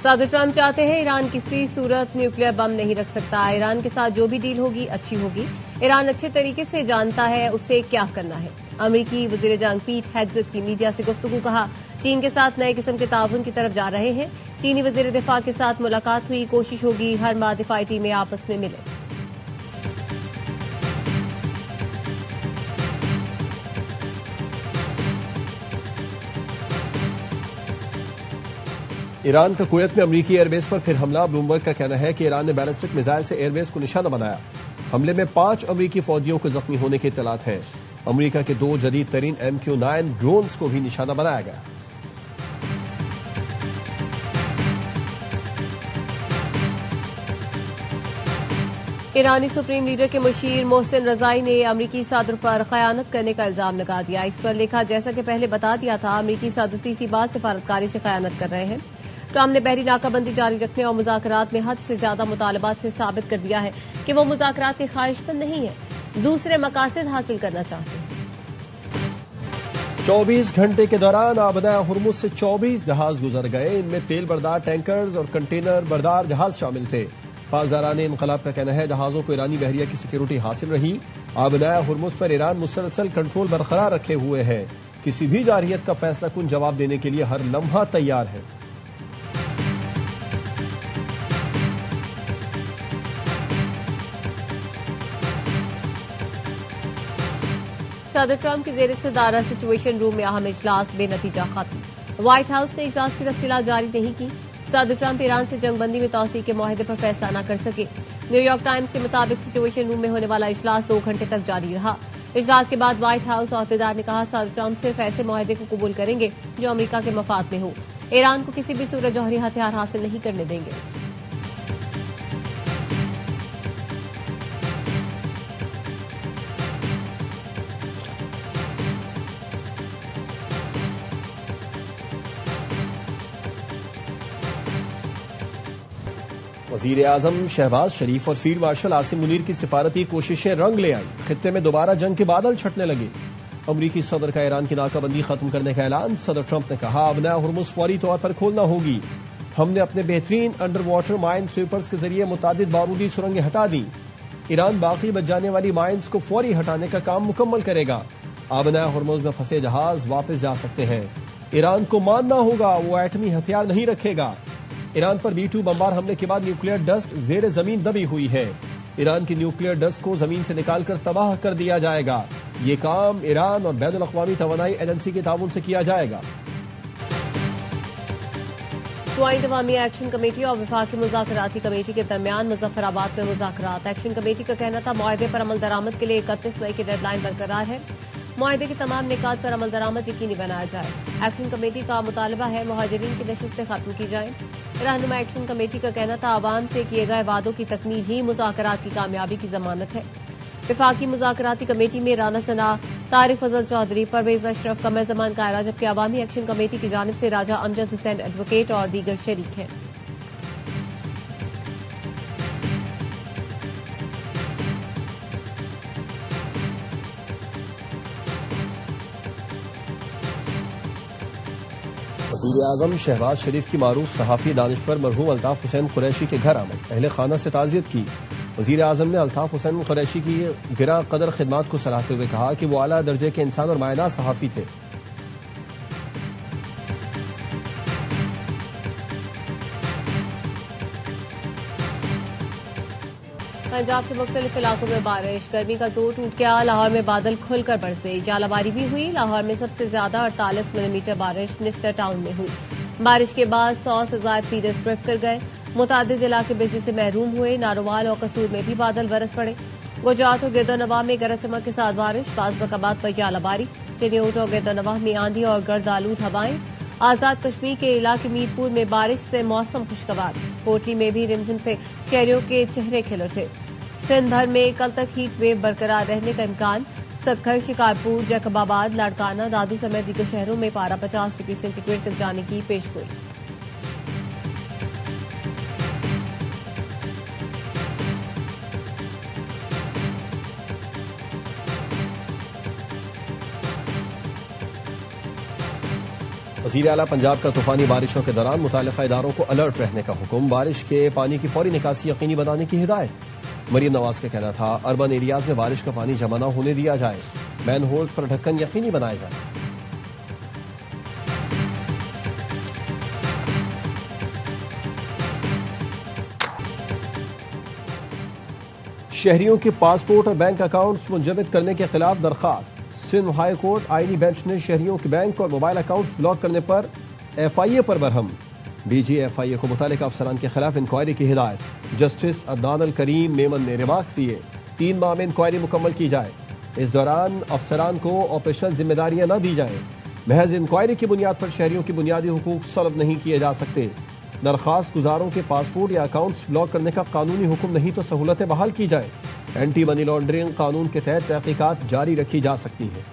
सदर ट्रंप चाहते हैं ईरान किसी सूरत न्यूक्लियर बम नहीं रख सकता। ईरान के साथ जो भी डील होगी अच्छी होगी। ईरान अच्छे तरीके से जानता है उसे क्या करना है। अमरीकी वजीर जंग पीट हेग्सेथ की मीडिया से गुफ्तगू। कहा, चीन के साथ नए किस्म के ताउन की तरफ जा रहे हैं। चीनी वजीर दिफा के साथ मुलाकात हुई। कोशिश होगी हर माह दिफाई टीमें आपस में मिले। ईरान का कुवैत में अमरीकी एयरबेस पर फिर हमला। ब्लूमबर्ग का कहना है कि ईरान ने बैलिस्टिक मिसाइल से एयरबेस को निशाना बनाया। हमले में 5 अमरीकी फौजियों को जख्मी होने की इत्तलात है। अमरीका के 2 जदीद तरीन MQ-9 ड्रोन्स को भी निशाना बनाया गया। ईरानी सुप्रीम लीडर के मुशीर मोहसिन रजाई ने अमरीकी सदर पर खयानत करने का इल्जाम लगा दिया। इस पर लिखा, जैसा कि पहले बता दिया था, अमरीकी सदर तीसरी बार सिफारतकारी से खयानत कर रहे हैं। ट्रंप ने बहरी नाकाबंदी जारी रखने और मुज़ाकरात में हद से ज्यादा मुतालबात से साबित कर दिया है कि वो मुज़ाकरात के ख्वाहिशमंद नहीं है, दूसरे मकासद हासिल करना चाहते हैं। 24 घंटे के दौरान आबदा हुर्मुज से 24 जहाज गुजर गए। इनमें तेल बरदार टैंकर्स और कंटेनर बरदार जहाज शामिल थे। फाज़ारान इनकलाब का कहना है जहाजों को ईरानी बहरिया की सिक्योरिटी हासिल रही। आबदा हुर्मुज पर ईरान मुसलसल कंट्रोल बरकरार रखे हुए है। किसी भी जारहियत का फैसला कुन जवाब देने के लिए हर लम्हा तैयार है। सदर ट्रंप की जेर सदारत सिचुएशन रूम में अहम इजलास बेनतीजा खत्म। व्हाइट हाउस ने इजलास की तफसीलात जारी नहीं की। सदर ट्रंप ईरान से जंगबंदी में तौसीर के मुआहदे पर फैसला न कर सके। न्यूयॉर्क टाइम्स के मुताबिक सिचुएशन रूम में होने वाला इजलास 2 घंटे तक जारी रहा। इजलास के बाद व्हाइट हाउस अहदेदार ने कहा, सदर ट्रंप सिर्फ ऐसे मुआहदे को कबूल करेंगे जो अमरीका के मफाद में हो। ईरान को किसी भी सूरत जौहरी हथियार हासिल नहीं करने देंगे। वजीर आजम शहबाज शरीफ और फील्ड मार्शल आसिम मुनीर की सिफारती कोशिशें रंग ले आईं। खित्ते में दोबारा जंग के बादल छटने लगे। अमरीकी सदर का ईरान की नाकाबंदी खत्म करने का ऐलान। सदर ट्रंप ने कहा, अब नया हुर्मुज फौरी तौर पर खोलना होगी। हमने अपने बेहतरीन अंडर वाटर माइन स्वीपर्स के जरिए मुतादिद बारूदी सुरंगें हटा दी। ईरान बाकी बच जाने वाली माइन्स को फौरी हटाने का काम मुकम्मल करेगा। अब नया हुर्मुज में फंसे जहाज वापस जा सकते हैं। ईरान को मानना होगा वो एटमी हथियार नहीं रखेगा। ईरान पर B-2 बमबार हमले के बाद न्यूक्लियर डस्ट जेर जमीन दबी हुई है। ईरान की न्यूक्लियर डस्ट को जमीन से निकालकर तबाह कर दिया जाएगा। ये काम ईरान और बैनुल अक़वामी तवानाई एजेंसी के ताउन से किया जाएगा। ज्वाइंट अवामी एक्शन कमेटी और वफाकी मुज़ाकराती कमेटी के दरमियान मुजफ्फराबाद में मुज़ाकरात। एक्शन कमेटी का कहना था मुआहदे पर अमल दरामद के लिए 31 मई की डेडलाइन बरकरार है। मुआहदे के तमाम निकात पर अमल दरामद यकीनी बनाया जाए। एक्शन कमेटी का मुतालबा है मुहाजिरीन की नशिस्तें खत्म की जाएं। रहनुमा एक्शन कमेटी का कहना था आवाम से किए गए वादों की तकमील ही मुज़ाकरात की कामयाबी की जमानत है। वफाकी मुज़ाकराती कमेटी में राना सना, तारिक फजल चौधरी, परवेज अशरफ, कमर जमान कायरा, जबकि अवामी एक्शन कमेटी की जानिब से राजा अमजद हुसैन एडवोकेट और दीगर शरीक हैं। वज़ीर आज़म शहबाज शरीफ की मारूफ सहाफ़ी दानिश्वर मरहूम अल्ताफ हुसैन कुरैशी के घर आमद। अहले खाना से ताज़ियत की। वज़ीर आज़म ने अल्ताफ हुसैन कुरैशी की गिरा कदर खिदमात को सराहते हुए कहा कि वो आला दर्जे के इंसान और मायना सहाफ़ी थे। पंजाब के मुख्तलिफ इलाकों में बारिश। गर्मी का जोर टूट गया। लाहौर में बादल खुलकर बरसे। जालाबारी भी हुई। लाहौर में सबसे ज्यादा 48 मिलीमीटर बारिश निश्तर टाउन में हुई। बारिश के बाद 100 से ज्यादा फीडर्स ड्रिफ्ट कर गए। मुतादिद इलाके बिजली से महरूम हुए। नारोवाल और कसूर में भी बादल बरस पड़े। गुजरात और गिरदोनवा में गरज चमक के साथ बारिश। बाज़ मकामात पर जालाबारी। चिन्योट और गिरदोनवा में आंधी और गर्द आलूद हवाएं। आजाद कश्मीर के इलाके मीरपुर में बारिश से मौसम खुशगवार। कोटली में भी रिमझिम से शहरियों के चेहरे खिल उठे। सिंध भर में कल तक हीट वेव बरकरार रहने का इम्कान। सक्खर, शिकारपुर, जैकबाबाद, लाड़काना, दादू समेत दीगर शहरों में पारा 50 डिग्री सेंटीग्रेड तक जाने की पेशगोई। वज़ीर आला पंजाब का तूफानी बारिशों के दौरान मुताल्लिक़ा इदारों को अलर्ट रहने का हुक्म, बारिश के पानी की फौरी निकासी यकीनी बनाने की हिदायत। मरीम नवाज का कहना था अर्बन एरियाज में बारिश का पानी जमा न होने दिया जाए, मैन होल्स पर ढक्कन यकीनी बनाए जाए। शहरियों के पासपोर्ट और बैंक अकाउंट्स मुंजमद करने के खिलाफ दरखास्त। सिंध हाई कोर्ट आईनी बेंच ने शहरियों के बैंक और मोबाइल अकाउंट्स ब्लॉक करने पर FIA पर बरहम। DG FIA को मुतालिका अफसरान के खिलाफ इंक्वायरी की हिदायत। जस्टिस अदनान अल करीम मेमन ने रिमार्क्स दिए, 3 माह में इंक्वायरी मुकम्मल की जाए। इस दौरान अफसरान को ऑपरेशनल जिम्मेदारियां न दी जाएं। महज इंक्वायरी की बुनियाद पर शहरियों के बुनियादी हुकूक सल्ब नहीं किए जा सकते। दरखास्त गुजारों के पासपोर्ट या अकाउंट्स ब्लॉक करने का कानूनी हुक्म नहीं तो सहूलतें बहाल की जाए। एंटी मनी लॉन्ड्रिंग कानून के तहत तहकीकात जारी रखी जा सकती हैं।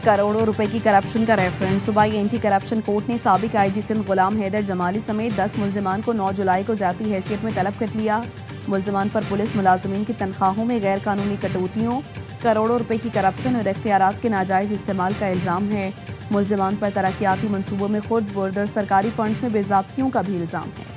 करोड़ों रुपए की करप्शन का रेफरेंस। सूबाई एंटी करप्शन कोर्ट ने साबिक IG सिंध गुलाम हैदर जमाली समेत 10 मुल्जिमान को 9 जुलाई को ज़ाती हैसियत में तलब कर लिया। मुल्जिमान पर पुलिस मुलाजमीन की तनख्वाहों में गैर कानूनी कटौतियों, करोड़ों रुपए की करप्शन और इख्तियारात के नाजायज इस्तेमाल का इल्ज़ाम है। मुल्जिमान पर तरक्याती मनसूबों में खुद बुर्द और सरकारी फंड्स में बेज़ाब्तियों का भी इल्ज़ाम है।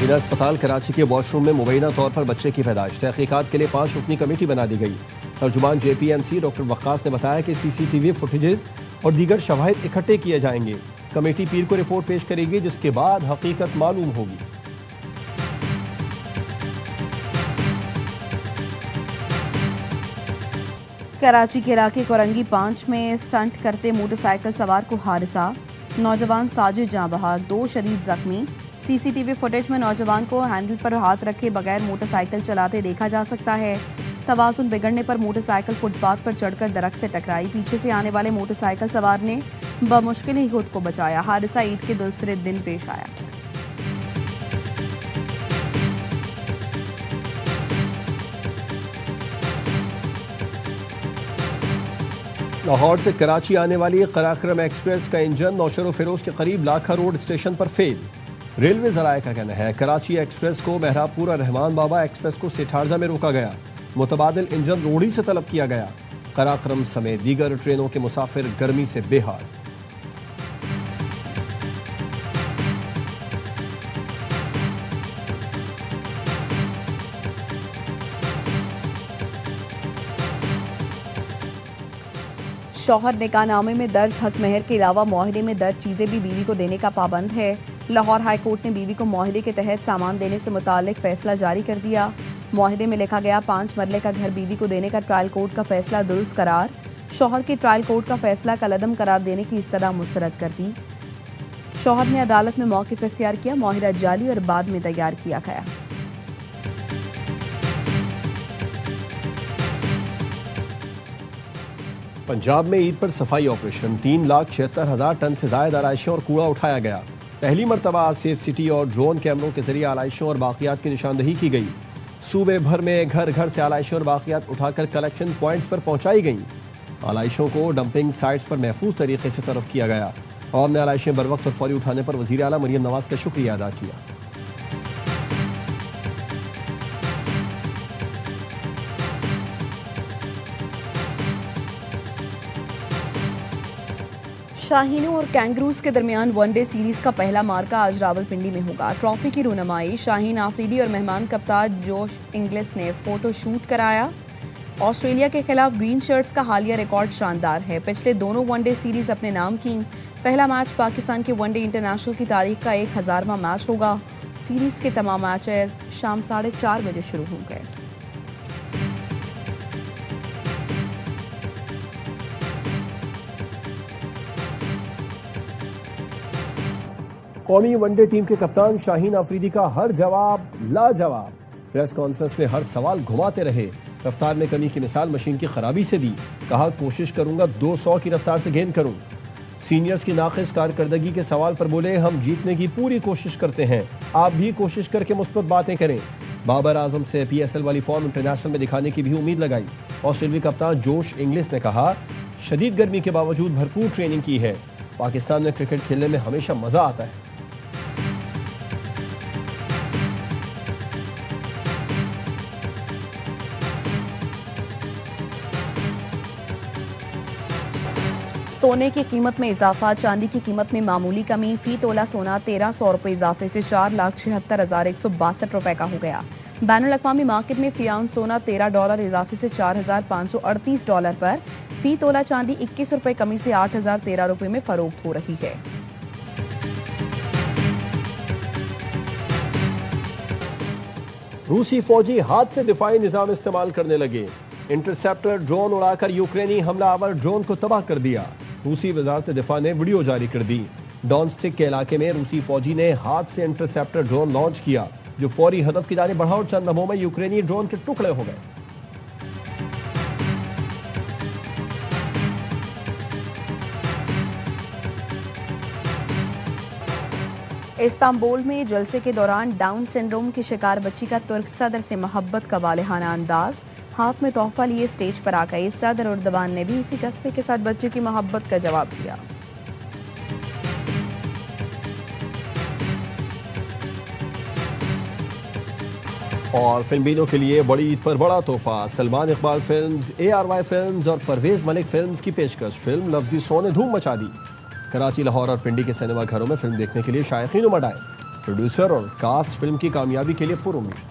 जिला अस्पताल कराची के वॉशरूम में मुबैना तौर पर बच्चे की पैदाइश। तहकीकात के लिए 5 रुकनी कमेटी बना दी गई। तर्जुमान JPMC डॉक्टर वक्कास ने बताया कि CCTV फुटेजेस और दीगर शवाहिद इकट्ठे किए जाएंगे। कमेटी पीर को रिपोर्ट पेश करेगी, जिसके बाद हकीकत मालूम होगी। कराची के इलाके कोरंगी 5 में स्टंट करते मोटरसाइकिल सवार को हादसा। नौजवान साजिद जाँ बहक, 2 शदीद जख्मी। CCTV फुटेज में नौजवान को हैंडल पर हाथ रखे बगैर मोटरसाइकिल चलाते देखा जा सकता है। तवाज़ुन बिगड़ने पर मोटरसाइकिल फुटपाथ पर चढ़कर दरख्त से टकराई। पीछे से आने वाले मोटरसाइकिल सवार ने बमुश्किल ही खुद को बचाया। हादसा ईद के दूसरे दिन पेश आया। लाहौर से कराची आने वाली कराक्रम एक्सप्रेस का इंजन नौशर फिरोज के करीब लाखा रोड स्टेशन पर फेल। रेलवे जराये का कहना है कराची एक्सप्रेस को मेहराबपुर और रहमान बाबा एक्सप्रेस को सेठारजा में रोका गया। मुतबादिल इंजन रोड़ी से तलब किया गया। कराक्रम समेत दीगर ट्रेनों के मुसाफिर गर्मी से बेहाल। शौहर निकाहनामे में दर्ज हक महर के अलावा मुआहदे में दर्ज चीजें भी बीवी को देने का पाबंद है। लाहौर हाई कोर्ट ने बीवी को मुआहदे के तहत सामान देने से मुताल्लिक फैसला जारी कर दिया। मुआहदे में लिखा गया 5 मरले का घर बीवी को देने का ट्रायल कोर्ट का फैसला दुरुस्त करार। शौहर के ट्रायल कोर्ट का फैसला कलअदम करार देने की इस्तदा मुस्तरद कर दी। शौहर ने अदालत में मौक़िफ़ इख्तियार किया। मुआहिदा जाली और बाद में तैयार किया गया। पंजाब में ईद पर सफाई ऑपरेशन। 3,76,000 टन से ज्यादा आलाइशों और कूड़ा उठाया गया। पहली मरतबा आज सेफ सिटी और ड्रोन कैमरों के जरिए आलाइशों और बाकियात की निशानदही की गई। सूबे भर में घर घर से आलाइशों और बाकियात उठाकर कलेक्शन पॉइंट्स पर पहुंचाई गई। आलाइशों को डंपिंग साइट्स पर महफूज तरीके से तरफ किया गया। और ने आलाइशें बर वक्त और फौरी उठाने पर वज़ीर आला मरीम नवाज का शुक्रिया अदा किया। शाहीनों और कैंगरूज के दरमियान वनडे सीरीज का पहला मार्का आज रावलपिंडी में होगा। ट्रॉफी की रूनमाई शाहीन आफरीदी और मेहमान कप्तान जोश इंग्लिस ने फोटो शूट कराया। ऑस्ट्रेलिया के खिलाफ ग्रीन शर्ट्स का हालिया रिकॉर्ड शानदार है। पिछले दोनों वनडे सीरीज अपने नाम की। पहला मैच पाकिस्तान के वनडे इंटरनेशनल की तारीख का 1000वां मैच होगा। सीरीज के तमाम मैचेस शाम 4:30 बजे शुरू होंगे। कौमी वनडे टीम के कप्तान शाहीन आफरीदी का हर जवाब लाजवाब। प्रेस कॉन्फ्रेंस में हर सवाल घुमाते रहे। रफ्तार में कमी की मिसाल मशीन की खराबी से दी। कहा कोशिश करूंगा 200 की रफ्तार से गेंद करूं। सीनियर्स की नाक़िस कारकर्दगी के सवाल पर बोले हम जीतने की पूरी कोशिश करते हैं, आप भी कोशिश करके मुस्बत बातें करें। बाबर आजम से PSL वाली फॉर्म इंटरनेशनल में दिखाने की भी उम्मीद लगाई। ऑस्ट्रेलियाई कप्तान जोश इंग्लिस ने कहा, शदीद गर्मी के बावजूद भरपूर ट्रेनिंग की है। पाकिस्तान में क्रिकेट खेलने में हमेशा मजा आता है। सोने की कीमत में इजाफा, चांदी की कीमत में मामूली कमी। फी तोला सोना 1300 रुपये इजाफे से 4,76,162 रुपए का हो गया। बैनुल अक़वामी मार्केट में फी आउंस सोना $13 इजाफे से $4,538 पर, फी तोला चांदी 21 रुपये कमी से 8,013 रुपये में फरोख्त हो रही है। रूसी फौजी हाथ से दिफाई निजाम इस्तेमाल करने लगे। इंटरसेप्टर ड्रोन उड़ाकर यूक्रेनी हमलावर ड्रोन को तबाह कर दिया। रूसी वजारत दिफा ने वीडियो जारी कर दी। डॉनस्टिक के इलाके में रूसी फौजी ने हाथ से इंटरसेप्टर ड्रोन लॉन्च किया, जो फौरी हदफ की जानिब बढ़ा और चंद लम्हों में यूक्रेनी ड्रोन के टुकड़े हो गए। इस्तांबुल में जलसे के दौरान डाउन सिंड्रोम की शिकार बच्ची का तुर्क सदर से मोहब्बत का वालेहाना अंदाज। हाथ में तोहफा लिए स्टेज पर आ गए सदर उर्दवान ने भी इसी जज्बे के साथ बच्चे की मोहब्बत का जवाब दिया। और फिल्मीनों के लिए बड़ी ईद पर बड़ा तोहफा। Salman Iqbal films, ARY films और परवेज मलिक फिल्म्स की पेशकश। फिल्म लव दी 100 ने धूम मचा दी। कराची, लाहौर और पिंडी के सिनेमा घरों में फिल्म देखने के लिए शायकीन उमड़ आए। प्रोड्यूसर और कास्ट फिल्म की कामयाबी के लिए पुरुम्मीद।